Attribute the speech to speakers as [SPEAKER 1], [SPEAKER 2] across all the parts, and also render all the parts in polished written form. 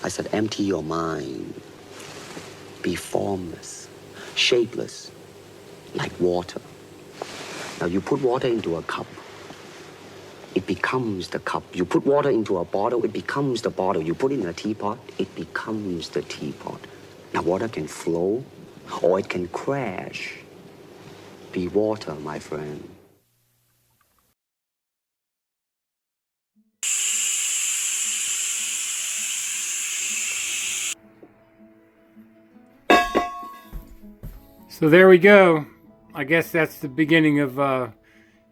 [SPEAKER 1] I said, empty your mind. Be formless, shapeless, like water. Now you put water into a cup, it becomes the cup. You put water into a bottle, it becomes the bottle. You put it in a teapot, it becomes the teapot. Now water can flow or it can crash. Be water, my friend.
[SPEAKER 2] So there we go. I guess that's the beginning of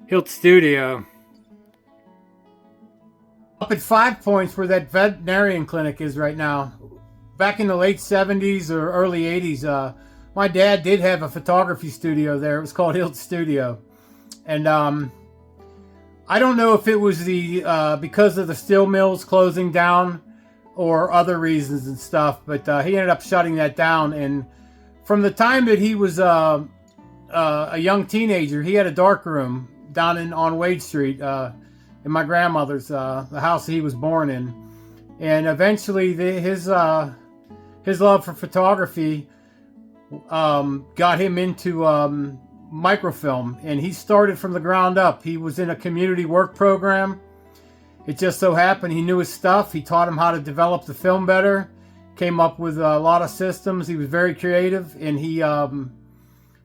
[SPEAKER 2] Hilt Studio. Up at 5 Points, where that veterinarian clinic is right now. Back in the late 70s or early 80s, my dad did have a photography studio there. It was called Hilt Studio. And I don't know if it was the because of the steel mills closing down or other reasons and stuff, but he ended up shutting that down. And from the time that he was a young teenager, he had a dark room down on Wade Street in my grandmother's, the house he was born in. And eventually his love for photography got him into microfilm, and he started from the ground up. He was in a community work program. It just so happened he knew his stuff. He taught him how to develop the film better, came up with a lot of systems. He was very creative, and he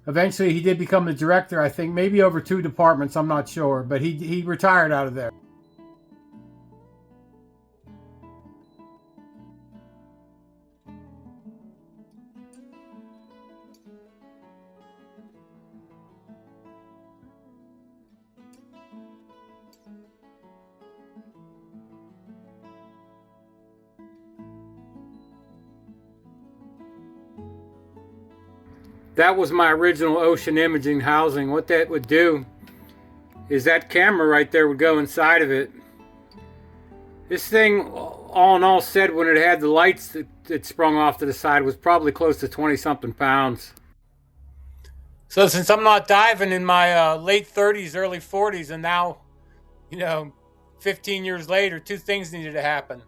[SPEAKER 2] eventually he did become the director, I think, maybe over 2 departments, I'm not sure, but he retired out of there. That was my original ocean imaging housing. What that would do is that camera right there would go inside of it. This thing, all in all said, when it had the lights that sprung off to the side, was probably close to 20-something pounds. So since I'm not diving in my late 30s, early 40s, and now, 15 years later, 2 things needed to happen.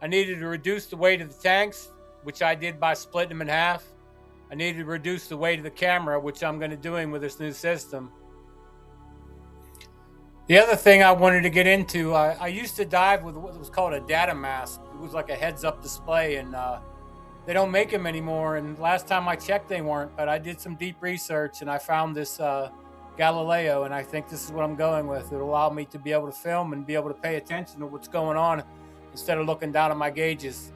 [SPEAKER 2] I needed to reduce the weight of the tanks, which I did by splitting them in half. I needed to reduce the weight of the camera, which I'm going to doing with this new system. The other thing I wanted to get into, I used to dive with what was called a data mask. It was like a heads-up display, and they don't make them anymore. And last time I checked, they weren't. But I did some deep research, and I found this Galileo, and I think this is what I'm going with. It'll allow me to be able to film and be able to pay attention to what's going on instead of looking down at my gauges.